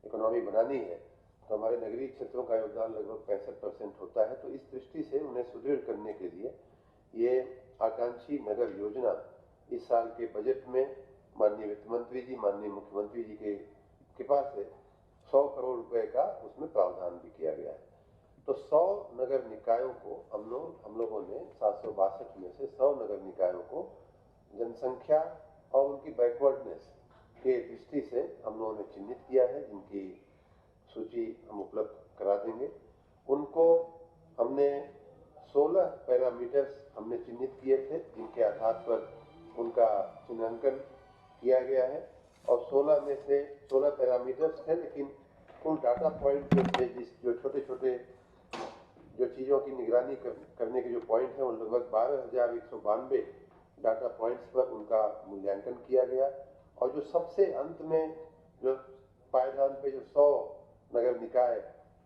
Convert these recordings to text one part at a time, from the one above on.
Economy बनानी है तो हमारे नगरीय क्षेत्रों का योगदान लगभग 65% होता है। तो इस दृष्टि से उन्हें सुदृढ़ करने के लिए ये आकांक्षी नगर योजना इस साल के बजट में माननीय वित्त मंत्री जी, माननीय मुख्यमंत्री जी के कृपा से 100 करोड़ रुपए का उसमें प्रावधान भी किया गया है। तो 100 नगर निकायों को हम लोगों ने 762 में से 100 नगर निकायों को जनसंख्या और उनकी बैकवर्डनेस के दृष्टि से हम लोगों ने चिन्हित किया है, जिनकी सूची हम उपलब्ध करा देंगे। उनको हमने 16 पैरामीटर्स हमने चिन्हित किए थे, जिनके आधार पर उनका चिन्हांकन किया गया है और 16 में से 16 पैरामीटर्स थे, लेकिन कुल डाटा पॉइंट जो थे, जो छोटे छोटे जो चीज़ों की निगरानी करने के जो पॉइंट हैं, वो लगभग 12,192 डाटा पॉइंट्स पर उनका मूल्यांकन किया गया। और जो सबसे अंत में जो पायदान पे जो 100 नगर निकाय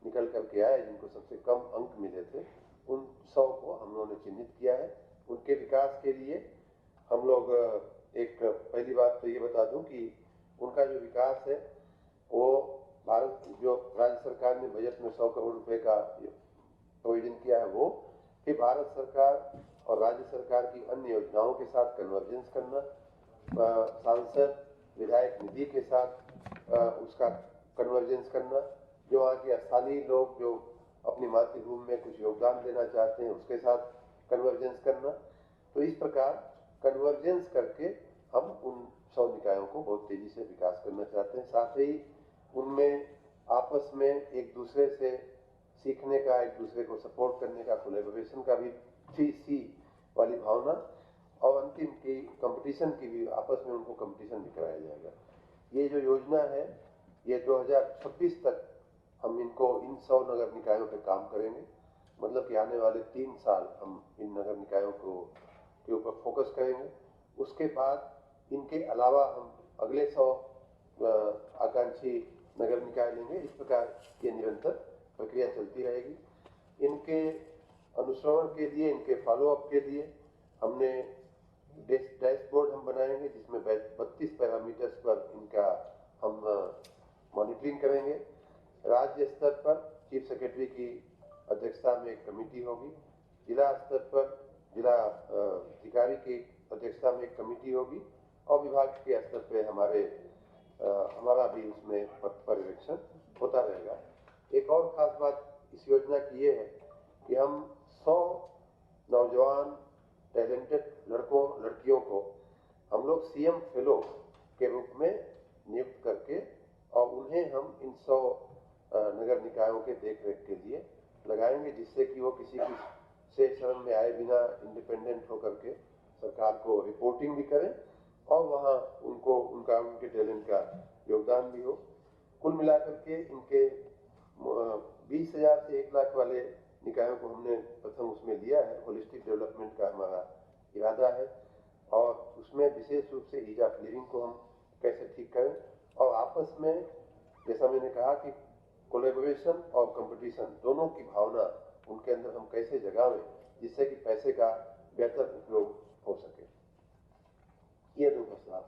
निकल करके आए, जिनको सबसे कम अंक मिले थे, उन 100 को हम लोगों ने चिन्हित किया है। उनके विकास के लिए हम लोग एक पहली बात तो ये बता दूं कि उनका जो विकास है वो भारत जो राज्य सरकार ने बजट में 100 करोड़ रुपए का प्रोविजन किया है, वो फिर भारत सरकार और राज्य सरकार की अन्य योजनाओं के साथ कन्वर्जेंस करना, सांसद विधायक निधि के साथ उसका कन्वर्जेंस करना, जो वहाँ के स्थानीय लोग जो अपनी मातृभूमि में कुछ योगदान देना चाहते हैं उसके साथ कन्वर्जेंस करना। तो इस प्रकार कन्वर्जेंस करके हम उन 100 निकायों को बहुत तेजी से विकास करना चाहते हैं। साथ ही उनमें आपस में एक दूसरे से सीखने का, एक दूसरे को सपोर्ट करने का, कोलैबोरेशन का भी 3C वाली भावना, और अंतिम की कंपटीशन की भी, आपस में उनको कंपटीशन भी कराया जाएगा। ये जो योजना है ये 2026 तक हम इनको इन 100 नगर निकायों पे काम करेंगे। मतलब कि आने वाले 3 साल हम इन नगर निकायों को के ऊपर फोकस करेंगे। उसके बाद इनके अलावा हम अगले 100 आकांक्षी नगर निकाय लेंगे। इस प्रकार ये निरंतर प्रक्रिया चलती रहेगी। इनके अनुश्रवण के लिए, इनके फॉलोअप के लिए हमने डैशबोर्ड हम बनाएंगे, जिसमें 32 पैरामीटर्स पर इनका हम मॉनिटरिंग करेंगे। राज्य स्तर पर चीफ सेक्रेटरी की अध्यक्षता में एक कमेटी होगी, जिला स्तर पर जिला अधिकारी की अध्यक्षता में एक कमेटी होगी, और विभाग के स्तर पे हमारा भी उसमें पर्यवेक्षण होता रहेगा। एक और खास बात इस योजना की ये है कि हम 100 नौजवान टैलेंटेड लड़कों लड़कियों को हम लोग सीएम फेलो के रूप में नियुक्त करके और उन्हें हम इन 100 नगर निकायों के देखरेख के लिए लगाएंगे, जिससे कि वो किसी की से शरण में आए बिना इंडिपेंडेंट होकर के सरकार को रिपोर्टिंग भी करें और वहाँ उनके टैलेंट का योगदान भी हो। कुल मिलाकर के इनके 20,000 से 1 लाख वाले निकायों को हमने प्रथम उसमें लिया है। होलिस्टिक डेवलपमेंट का हमारा इरादा है और उसमें विशेष रूप से ईज ऑफ लिविंग को हम कैसे ठीक करें और आपस में, जैसा मैंने कहा कि कोलैबोरेशन और कंपटीशन दोनों की भावना उनके अंदर हम कैसे जगावें, जिससे कि पैसे का बेहतर उपयोग हो सके। ये दो प्रस्ताव।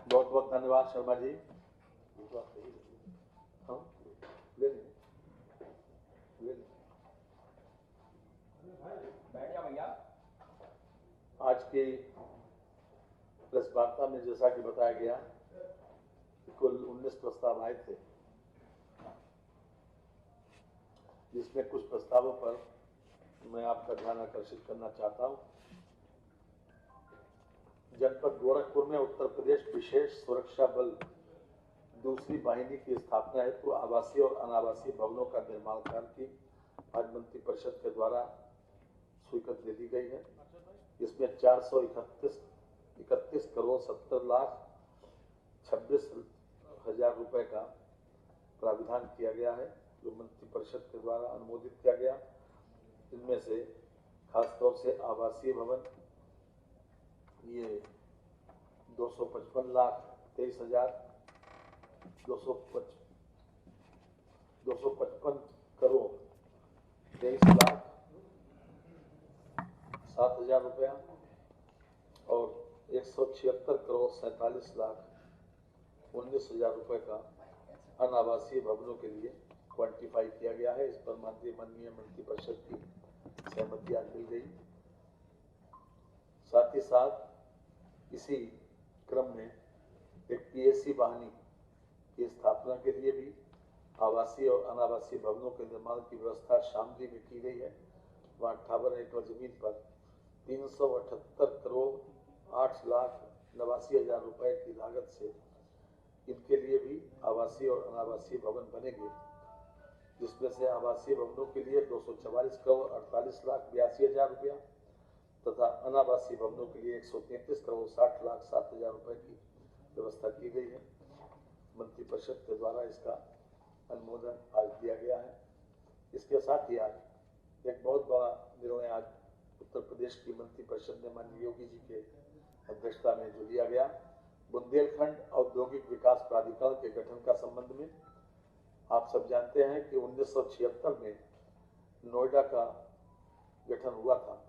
बहुत बहुत धन्यवाद शर्मा जी। आज की प्रेस वार्ता में जैसा कि बताया गया, कुल 19 प्रस्ताव आए थे, जिसमें कुछ प्रस्तावों पर मैं आपका ध्यान आकर्षित करना चाहता हूं। जनपद गोरखपुर में उत्तर प्रदेश विशेष सुरक्षा बल दूसरी वाहिनी की स्थापना हेतु आवासीय और अनावासीय भवनों का निर्माण कार्य की आज मंत्रिपरिषद के द्वारा स्वीकृति दे दी गई है। इसमें 431 करोड़ 70 लाख 26 हजार रुपए का प्राविधान किया गया है, जो मंत्रिपरिषद के द्वारा अनुमोदित किया गया। इनमें से खासतौर से आवासीय भवन ये 255 लाख 23 हजार 255 255 करोड़ 23,07,000 रुपया और 176 करोड़ 47,19,000 रुपए का अनावासीय भवनों के लिए क्वांटिफाई किया गया है। इस पर माननीय मंत्रिपरिषद की सहमति आज मिल गई। साथ ही साथ इसी क्रम में एक पीएससी वाहिनी की स्थापना के लिए भी आवासीय और अनावासीय भवनों के निर्माण की व्यवस्था शामली में की गई है। वहाँ 58 एकड़ जमीन पर 378 करोड़ 8,89,000 रुपए की लागत से इनके लिए भी आवासीय और अनावासीय भवन बनेंगे, जिसमें से आवासीय भवनों के लिए 244 करोड़ 48,82,000 रुपया तथा अनावासीय भवनों के लिए 133 करोड़ 60,07,000 रुपए की व्यवस्था की गई है। मंत्रिपरिषद के द्वारा इसका अनुमोदन आज दिया गया है। इसके साथ ही आज एक बहुत बड़ा निर्णय आज उत्तर प्रदेश की मंत्रिपरिषद ने माननीय योगी जी के अध्यक्षता में जो लिया गया, बुंदेलखंड औद्योगिक विकास प्राधिकरण के गठन का संबंध में। आप सब जानते हैं कि 1976 में नोएडा का गठन हुआ था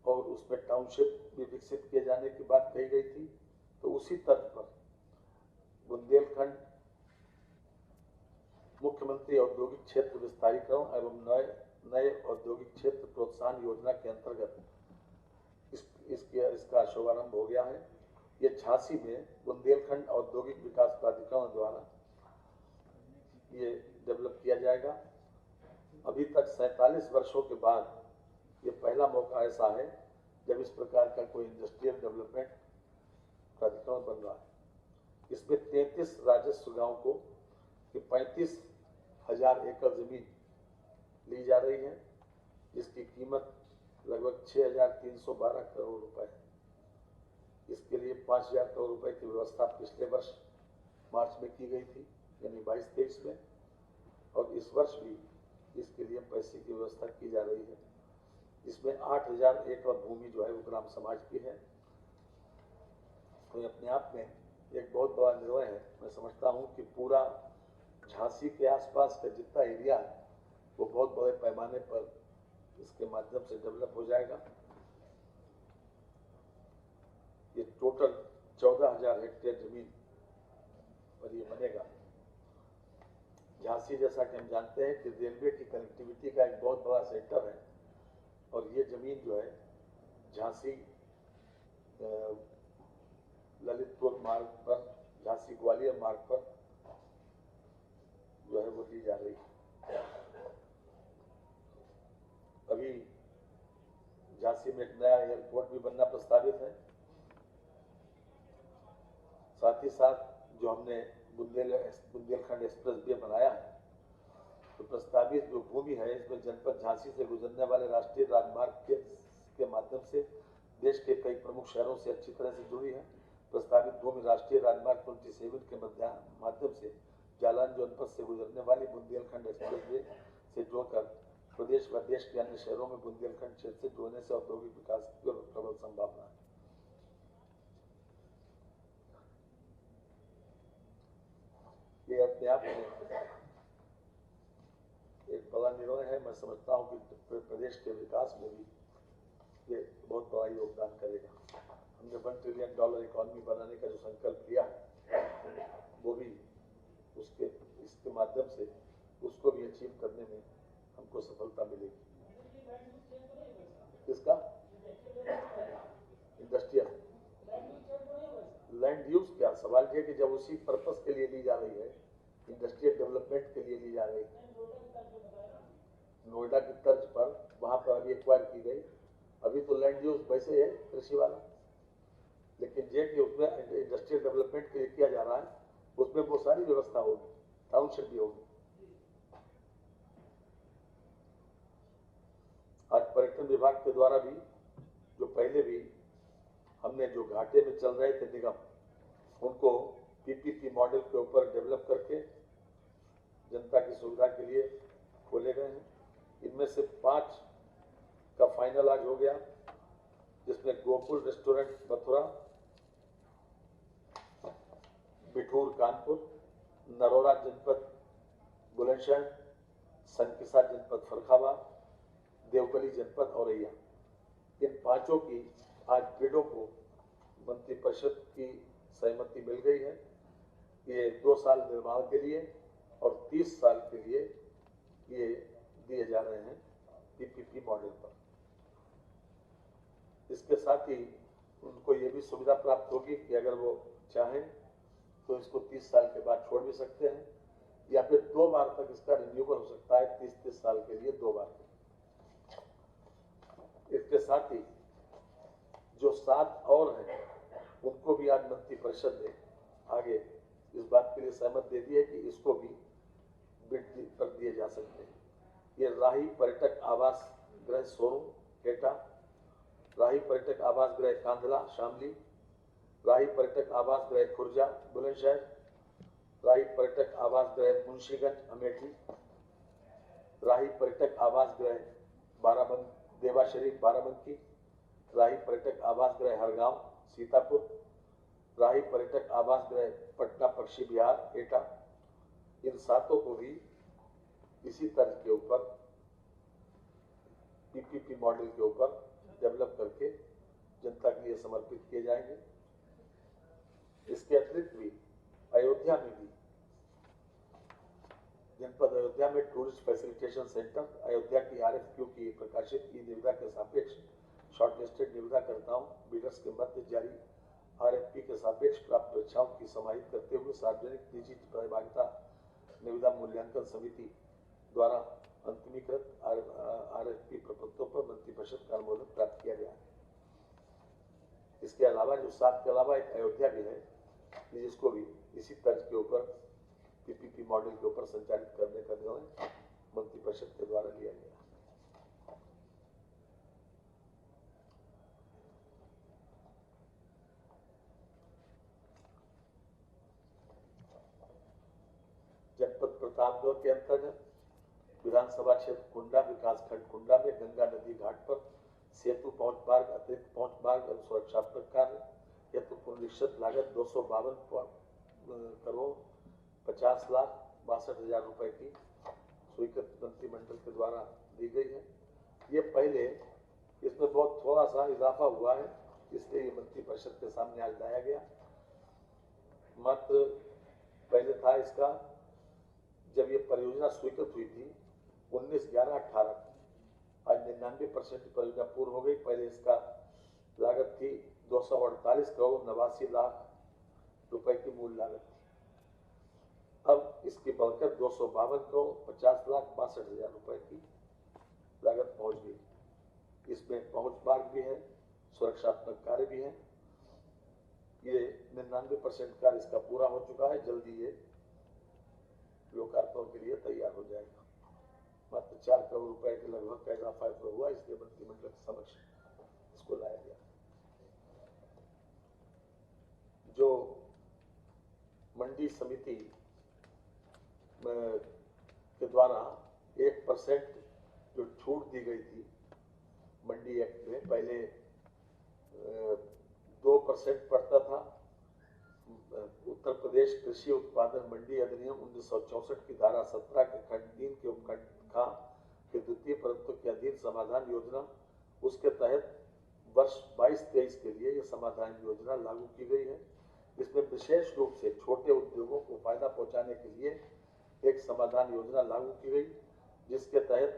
और उसमें टाउनशिप भी विकसित किए जाने की बात कही गई थी। तो उसी तर्ज पर बुंदेलखंड मुख्यमंत्री औद्योगिक क्षेत्र विस्तारीकरण एवं नए औद्योगिक क्षेत्र प्रोत्साहन योजना के अंतर्गत इसका शुभारंभ हो गया है। ये झांसी में बुंदेलखंड औद्योगिक विकास प्राधिकरण द्वारा ये डेवलप किया जाएगा। अभी तक 47 वर्षों के बाद ये पहला मौका ऐसा है जब इस प्रकार का कोई इंडस्ट्रियल डेवलपमेंट प्राधिकरण बन रहा है। इसमें 33 राजस्व गांव को 35,000 एकड़ जमीन ली जा रही है, जिसकी कीमत लगभग 6,312 करोड़ रुपए है। इसके लिए 5,000 करोड़ रुपए की व्यवस्था पिछले वर्ष मार्च में की गई थी, यानी 22-23 में, और इस वर्ष भी इसके लिए पैसे की व्यवस्था की जा रही है। इसमें 8,000 एकड़ भूमि जो है वो ग्राम समाज की है। तो ये अपने आप में एक बहुत बड़ा निर्णय है। मैं समझता हूँ कि पूरा झांसी के आसपास का जितना एरिया है वो बहुत बड़े पैमाने पर इसके माध्यम से डेवलप हो जाएगा। ये टोटल 14,000 हेक्टेयर जमीन पर ये बनेगा। झांसी, जैसा कि हम जानते हैं कि रेलवे की कनेक्टिविटी का एक बहुत बड़ा सेंटर है और ये जमीन जो है झांसी ललितपुर मार्ग पर, झांसी ग्वालियर मार्ग पर जो है वो दी जा रही है। अभी झांसी में एक नया एयरपोर्ट भी बनना प्रस्तावित है। साथ ही साथ जो हमने बुंदेलखंड एक्सप्रेस वे बनाया है, तो प्रस्तावित जो भूमि है इसमें जनपद झांसी से गुजरने वाले राष्ट्रीय राजमार्ग के माध्यम से देश के कई प्रमुख शहरों से अच्छी तरह से जुड़ी है। प्रस्तावित भूमि राष्ट्रीय राजमार्ग 27 के माध्यम से जालान जनपद से गुजरने वाली बुंदेलखंड एक्सप्रेस वे से जोड़कर प्रदेश व देश के अन्य शहरों में बुंदेलखंड क्षेत्र से जोड़ने से औद्योगिक विकास की प्रबल संभावना है। ये अपने आप में एक बड़ा निर्णय है। मैं समझता हूँ कि प्रदेश के विकास में भी ये बहुत बड़ा योगदान करेगा। हमने $1 ट्रिलियन इकोनॉमी बनाने का जो संकल्प लिया है वो भी इसके माध्यम से उसको भी अचीव करने में हमको सफलता मिलेगी। किसका इंडस्ट्रियल लैंड यूज, क्या सवाल है कि जब उसी पर्पस के लिए ली जा रही है, इंडस्ट्रियल डेवलपमेंट के लिए ली जा रही है, नोएडा की तर्ज पर वहां पर अभी एक्वायर की गई। अभी तो लैंड यूज वैसे है कृषि वाला, लेकिन जे कि उसमें इंडस्ट्रियल डेवलपमेंट के लिए किया जा रहा है, उसमें वो सारी व्यवस्था होगी, टाउनशिप भी होगी। आज पर्यटन विभाग के द्वारा भी जो पहले भी हमने जो घाटे में चल रहे थे निगम, उनको पीपीपी मॉडल के ऊपर डेवलप करके जनता की सुविधा के लिए खोले गए हैं। इनमें से 5 का फाइनल आज हो गया, जिसमें गोकुल रेस्टोरेंट मथुरा, बिठूर कानपुर, नरोरा जनपद बुलंदशहर, संकिसा जनपद फर्रुखाबाद, देवबली जनपद औरैया, इन पांचों की आज बिडों को मंत्रिपरिषद की सहमति मिल गई है। ये 2 साल निर्माण के लिए और 30 साल के लिए ये दिए जा रहे हैं पीपीपी मॉडल पर। इसके साथ ही उनको ये भी सुविधा प्राप्त होगी कि अगर वो चाहें तो इसको 30 साल के बाद छोड़ भी सकते हैं, या फिर 2 बार तक इसका रिन्यूअल हो सकता है, 30-30 साल के लिए 2 बार। इसके साथ ही जो 7 और हैं उनको भी आज मंत्रिपरिषद ने आगे इस बात के लिए सहमत दे दी है कि इसको भी बिड पर दिए जा सकते हैं। ये राही पर्यटक आवास गृह सोनू एटा, राही पर्यटक आवास गृह कांधला शामली, राही पर्यटक आवास गृह खुर्जा बुलंदशहर, राही पर्यटक आवास गृह मुंशीगंज अमेठी, राही पर्यटक आवास गृह देवा शरीफ बाराबंकी, राही पर्यटक आवास गृह हरगांव सीतापुर, राही पर्यटक आवास गृह पटना पक्षी विहार एटा। इन 7 को भी इसी तर्ज के ऊपर पीपीपी मॉडल के ऊपर डेवलप करके जनता के लिए समर्पित किए जाएंगे। इसके अतिरिक्त भी अयोध्या में भी जनपद अयोध्या में टूरिस्ट फैसिलिटेशन सेंटर, अयोध्या की RFQ की प्रकाशित ई निविदा के सापेक्ष शॉर्टलिस्टेड निविदाकर्ताओं बिडर्स के मध्य जारी RFP के सापेक्ष प्राप्त परीक्षाओं की समाहित करते हुए सार्वजनिक निजी सहभागिता निविदा मूल्यांकन समिति द्वारा अंतिमीकृत RFP प्रपत्रों पर मंत्रिपरिषद का अनुमोदन प्राप्त किया गया है। इसके अलावा जो 7 के अलावा एक अयोध्या भी है जिसको भी इसी तर्ज के ऊपर पीपीपी मॉडल के ऊपर संचालित करने का निर्णय मंत्रिपरिषद के द्वारा लिया गया। जनपद प्रतापगढ़ के अंतर्गत विधानसभा क्षेत्र कुंडा विकासखंड कुंडा में गंगा नदी घाट पर सेतु पहुंच मार्ग अतिरिक्त पहुंच मार्ग और सुरक्षात्मक कार्य हेतु पुनरीक्षित लागत 252 करोड़ 50,62,000 रुपए की स्वीकृत मंत्रिमंडल के द्वारा दी गई है। ये पहले इसमें बहुत थोड़ा सा इजाफा हुआ है, इसलिए ये मंत्रिपरिषद के सामने आज लाया गया। मात्र पहले था इसका जब ये परियोजना स्वीकृत हुई थी 19/11/18 आज 99% परियोजना पूर्ण हो गई। पहले इसका लागत थी 248 करोड़ 89 लाख रुपए की मूल लागत थी। अब इसकी बढ़कर 252 करोड़ 50,62,000 रुपए की लागत पहुंच गई। इसमें पहुंच मार्ग भी है, सुरक्षात्मक कार्य भी है। ये 99% कार्य इसका पूरा हो चुका है। जल्दी ये लोकार्पण के लिए तैयार हो जाएगा। मात्र 4 करोड़ रुपए के लगभग का इजाफा हुआ, इसलिए मंत्रिमंडल के समक्ष इसको लाया गया। जो मंडी समिति के द्वारा 1% जो छूट दी गई थी मंडी एक्ट में, पहले 2% पड़ता था। उत्तर प्रदेश कृषि उत्पादन मंडी अधिनियम 1964 की धारा 17 के खंड 3 के उपखंड खा के द्वितीय परंतु के अधीन समाधान योजना, उसके तहत वर्ष 22-23 के लिए यह समाधान योजना लागू की गई है। इसमें विशेष रूप से छोटे उद्योगों को फायदा पहुंचाने के लिए एक समाधान योजना लागू की गई, जिसके तहत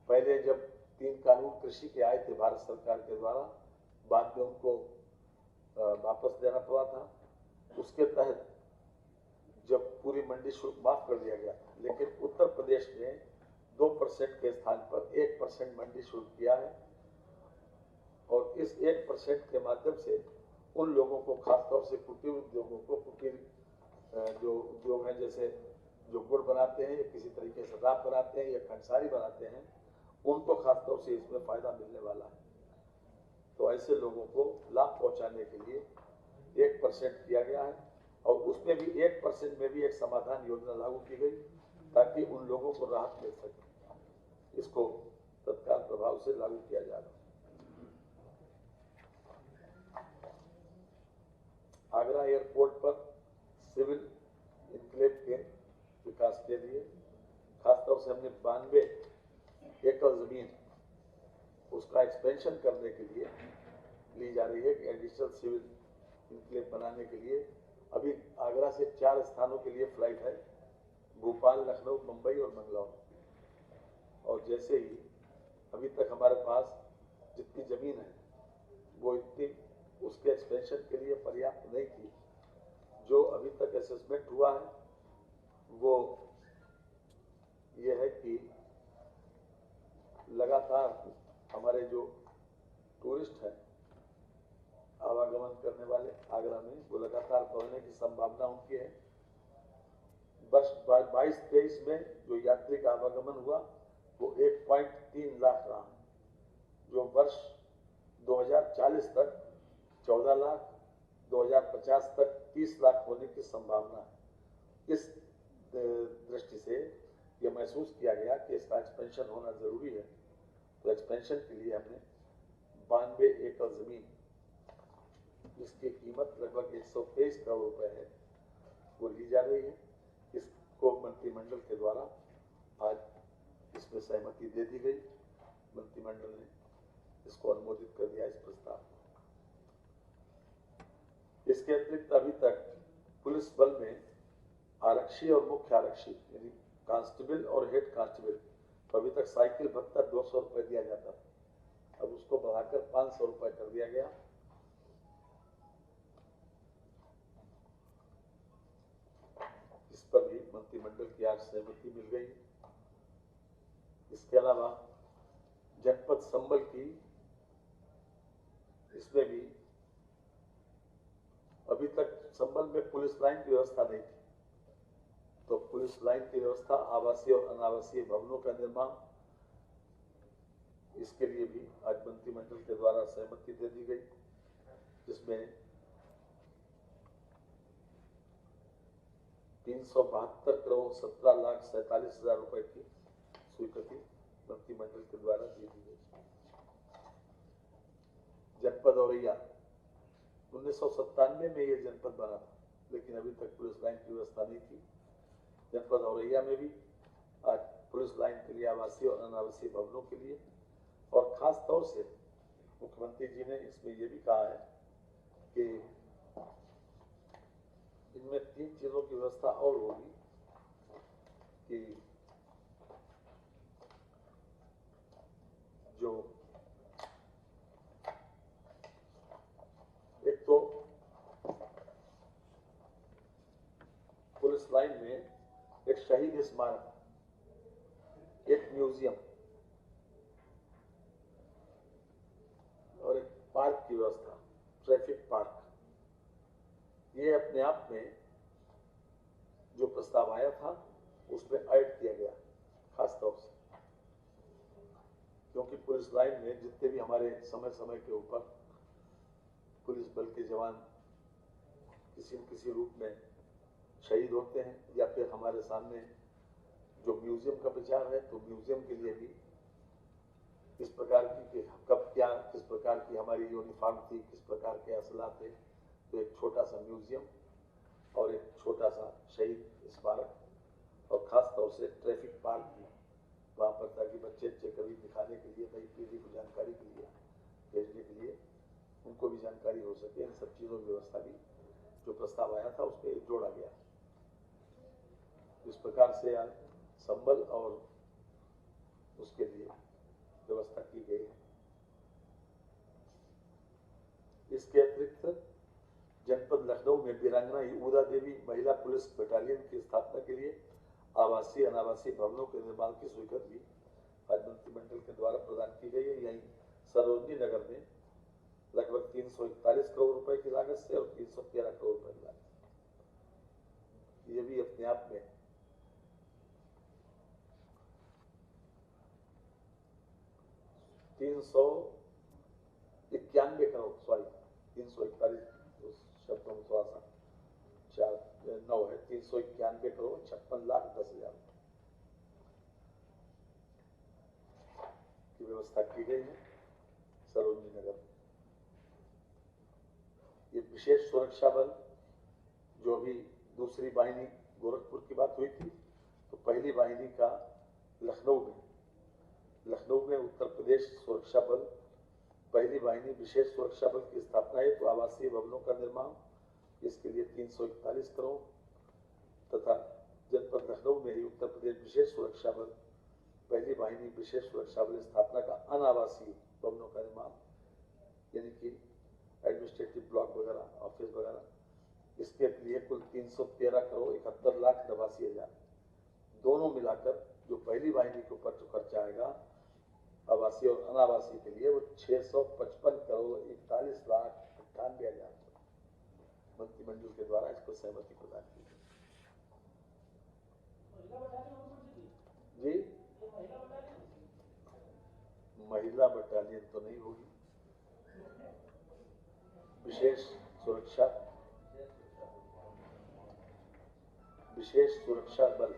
पहले जब 3 कानून कृषि के आए थे भारत सरकार के द्वारा, बाद में उनको वापस देना पड़ा था। उसके तहत जब पूरी मंडी शुल्क माफ कर दिया गया, लेकिन उत्तर प्रदेश ने 2% के स्थान पर 1% मंडी शुल्क किया है। और इस 1% के माध्यम से उन लोगों को, खासतौर से कुटीर उद्योगों को, कुटीर जो उद्योग हैं जैसे जो गुड़ बनाते हैं या किसी तरीके से शराब बनाते हैं या कंसारी बनाते हैं, उनको खासतौर से इसमें फायदा मिलने वाला है। तो ऐसे लोगों को लाभ पहुंचाने के लिए 1% किया गया है और उसमें भी 1% में भी एक समाधान योजना लागू की गई ताकि उन लोगों को राहत मिल सके। इसको तत्काल प्रभाव से लागू किया जा रहा है। आगरा एयरपोर्ट पर सिविल इनक्लेव के विकास के लिए से हमने 92 एकड़ जमीन उसका एक्सपेंशन करने के लिए ली जा रही है कि एडिशनल सिविल इंक्लेव बनाने के लिए। अभी आगरा से 4 स्थानों के लिए फ्लाइट है, भोपाल, लखनऊ, मुंबई और मंगलौर। और जैसे ही अभी तक हमारे पास जितनी जमीन है वो इतनी उसके एक्सपेंशन के लिए पर्याप्त नहीं थी। जो अभी तक असेसमेंट हुआ है वो ये है कि लगातार हमारे जो टूरिस्ट हैं आवागमन करने वाले आगरा में, वो लगातार बढ़ने की संभावना उनकी है। वर्ष 22-23 में जो यात्री का आवागमन हुआ वो 1.3 लाख रहा, जो वर्ष 2040 तक 14 लाख, 2050 तक 30 लाख होने की संभावना है। इस दृष्टि से यह महसूस किया गया कि इसका एक्सपेंशन होना जरूरी है। तो एक्सपेंशन के लिए हमने 92 एकड़ जमीन जिसकी कीमत लगभग 123 करोड़ रुपए है वो ली जा रही है। इसको मंत्रिमंडल के द्वारा आज इसमें सहमति दे दी गई। मंत्रिमंडल ने इसको अनुमोदित कर दिया, इस प्रस्ताव को। इसके अतिरिक्त अभी तक पुलिस बल में आरक्षी और मुख्य आरक्षी यानी कांस्टेबल और हेड कांस्टेबल तो अभी तक साइकिल भत्ता 200 रुपए दिया जाता था, अब उसको बढ़ाकर 500 रुपए कर दिया गया। इस पर भी मंत्रिमंडल की आज सहमति मिल गई। इसके अलावा जनपद संबल की इसमें भी अभी तक संबल में पुलिस लाइन की व्यवस्था नहीं थी, तो पुलिस लाइन की व्यवस्था, आवासीय और अनावासीय भवनों का निर्माण, इसके लिए भी आज मंत्रिमंडल के द्वारा सहमति दे दी गई, जिसमें 372 करोड़ 17,47,000 रुपए की स्वीकृति मंत्रिमंडल के द्वारा दे दी गई। जनपद औरैया 1997 में यह जनपद बना था, लेकिन अभी तक पुलिस लाइन की व्यवस्था नहीं थी। जनपद औरैया में भी आज पुलिस लाइन के लिए आवासीय और अनावासीय भवनों के लिए, और खास तौर से मुख्यमंत्री जी ने इसमें यह भी कहा है कि इनमें 3 चीजों की व्यवस्था और होगी कि जो एक तो पुलिस लाइन में एक शहीद स्मारक, एक म्यूजियम और एक पार्क की व्यवस्था, ट्रैफिक पार्क। ये अपने आप में जो प्रस्ताव आया था उसमें ऐड किया गया खास तौर से, क्योंकि पुलिस लाइन में जितने भी हमारे समय समय के ऊपर पुलिस बल के जवान किसी न किसी रूप में शहीद होते हैं, या फिर हमारे सामने जो म्यूजियम का विचार है, तो म्यूजियम के लिए भी इस प्रकार की कब क्या किस प्रकार की हमारी यूनिफॉर्म थी, किस प्रकार के असला थे, तो एक छोटा सा म्यूजियम और एक छोटा सा शहीद स्मारक, और खास तौर से ट्रैफिक पार्क भी वहाँ पर, ताकि बच्चे कभी दिखाने के लिए, नई पीढ़ी को जानकारी के लिए भेजने के लिए उनको भी जानकारी हो सके। इन सब चीज़ों की व्यवस्था भी जो प्रस्ताव आया था उसमें जोड़ा गया। इस प्रकार से आज संबल और उसके लिए व्यवस्था की गई है। इसके अतिरिक्त जनपद लखनऊ में वीरांगना ऊदा देवी महिला पुलिस बटालियन की स्थापना के लिए आवासीय अनावासीय भवनों के निर्माण की स्वीकृति आज मंत्रिमंडल के द्वारा प्रदान की गई है। यहीं सरोजनी नगर में लगभग 341 करोड़ रुपए की लागत से और 313 करोड़ रुपए की लागत, ये भी अपने आप में शब्दों में थोड़ा सा 9 है, 391 करोड़ 56,10,000 की व्यवस्था की गई है सरोजनी नगर में। ये विशेष सुरक्षा बल जो भी दूसरी वाहिनी गोरखपुर की बात हुई थी, तो पहली वाहिनी का लखनऊ में उत्तर प्रदेश सुरक्षा बल पहली वाहिनी विशेष सुरक्षा बल की स्थापना है तो आवासीय भवनों का निर्माण, इसके लिए 341 करोड़ तथा जनपद लखनऊ में ही उत्तर प्रदेश विशेष सुरक्षा बल पहली वाहिनी विशेष सुरक्षा बल स्थापना का अनावासीय भवनों का निर्माण, यानी कि एडमिनिस्ट्रेटिव ब्लॉक वगैरह, ऑफिस वगैरह, इसके लिए कुल 313 करोड़ 71,89,80,000, दोनों मिलाकर जो पहली वाहिनी के ऊपर जो खर्चा आएगा आवासीय और अनावासीय के लिए वो 655 करोड़ 41,98,000 मंत्रिमंडल के द्वारा इसको सहमति प्रदान की जी। महिला बटालियन तो नहीं होगी, विशेष सुरक्षा बल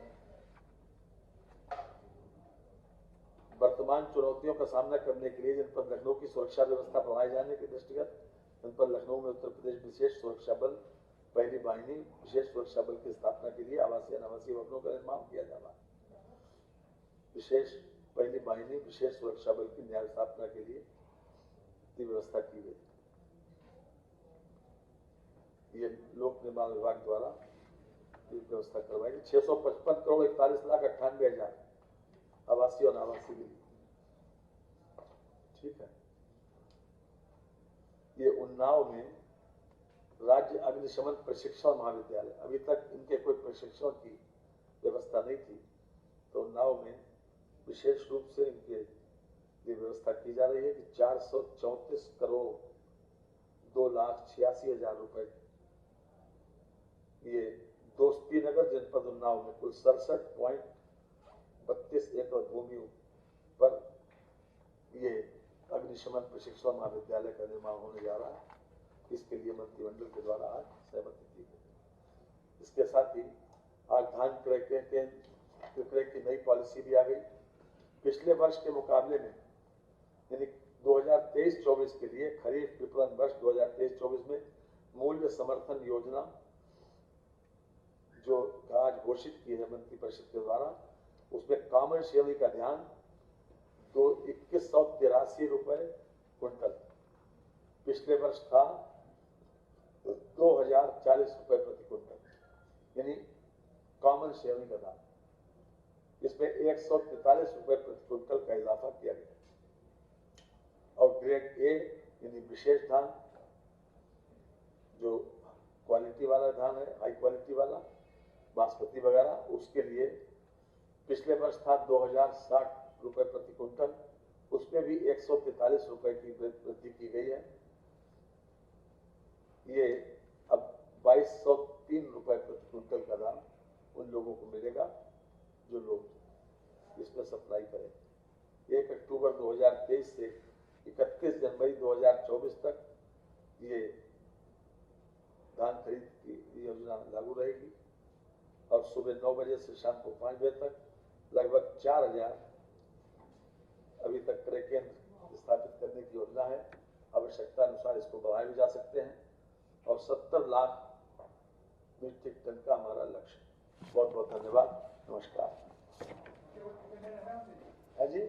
वर्तमान चुनौतियों का सामना करने के लिए जनपद लखनऊ की सुरक्षा व्यवस्था बढ़ाए जाने के दृष्टिगत जनपद लखनऊ में उत्तर प्रदेश विशेष सुरक्षा बल पहली वाहिनी विशेष सुरक्षा बल की स्थापना के लिए आवासीय अनावासीय भवनों का निर्माण किया जा रहा है। पहली वाहिनी विशेष सुरक्षा बल की न्याय स्थापना के लिए व्यवस्था की गई। ये लोक निर्माण विभाग द्वारा व्यवस्था करवाई। 655 करोड़ 41,98,000 आवासीय और अनावासीय के लिए, ठीक है। ये उन्नाव में राज्य अग्निशमन प्रशिक्षण महाविद्यालय, अभी तक इनके कोई प्रशिक्षण की व्यवस्था नहीं थी, तो उन्नाव में विशेष रूप से इनके लिए व्यवस्था की जा रही है कि 434 करोड़ 2,86,000 रुपए ये दोस्ती नगर जनपद उन्नाव में कुल 67.32 एकड़ भूमि पर ये अग्निशमन प्रशिक्षण महाविद्यालय का निर्माण होने जा रहा है। इसके लिए मंत्रिमंडल के द्वारा आज सहमति दी गई। इसके साथ ही आज धान क्रय की नई पॉलिसी भी आ गई। पिछले वर्ष के मुकाबले में यानी 2023-24 के लिए खरीफ विपणन वर्ष 2023-24 में मूल्य समर्थन योजना जो आज घोषित की है मंत्रिपरिषद के द्वारा, उसमें कॉमन श्रेणी का ध्यान 2183 रुपए क्विंटल, पिछले वर्ष था 2040 रुपए प्रति क्विंटल, यानी कॉमन श्रेणी का दाम, इसमें 143 रुपए प्रति क्विंटल का इजाफा किया गया। और ग्रेड ए यानी विशेष धान, जो क्वालिटी वाला धान है, हाई क्वालिटी वाला बासमती वगैरह, उसके लिए पिछले वर्ष था 2060 रुपए प्रति क्विंटल, उसमें भी 143 रुपए की वृद्धि की गई है। ये अब 2203 रुपए प्रति क्विंटल का दाम उन लोगों को मिलेगा जो लोग इसमें सप्लाई करें। 1 अक्टूबर 2023 से 31 जनवरी 2024 तक ये धान खरीद की योजना लागू रहेगी और सुबह 9 बजे से शाम को 5 बजे तक लगभग 4000 अभी तक क्रय केंद्र स्थापित करने की योजना है। आवश्यकता अनुसार इसको बढ़ाए भी जा सकते हैं और 70 लाख मीट्रिक टन का हमारा लक्ष्य। बहुत बहुत धन्यवाद, नमस्कार। हाँ जी,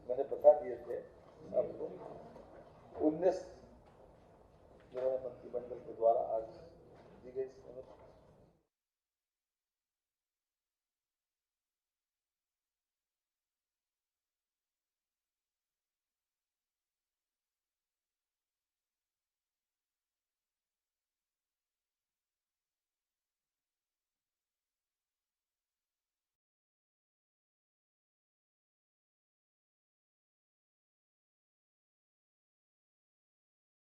मैंने बता दिए थे आपको 19 जो है मंत्रिमंडल के द्वारा आज दी गई।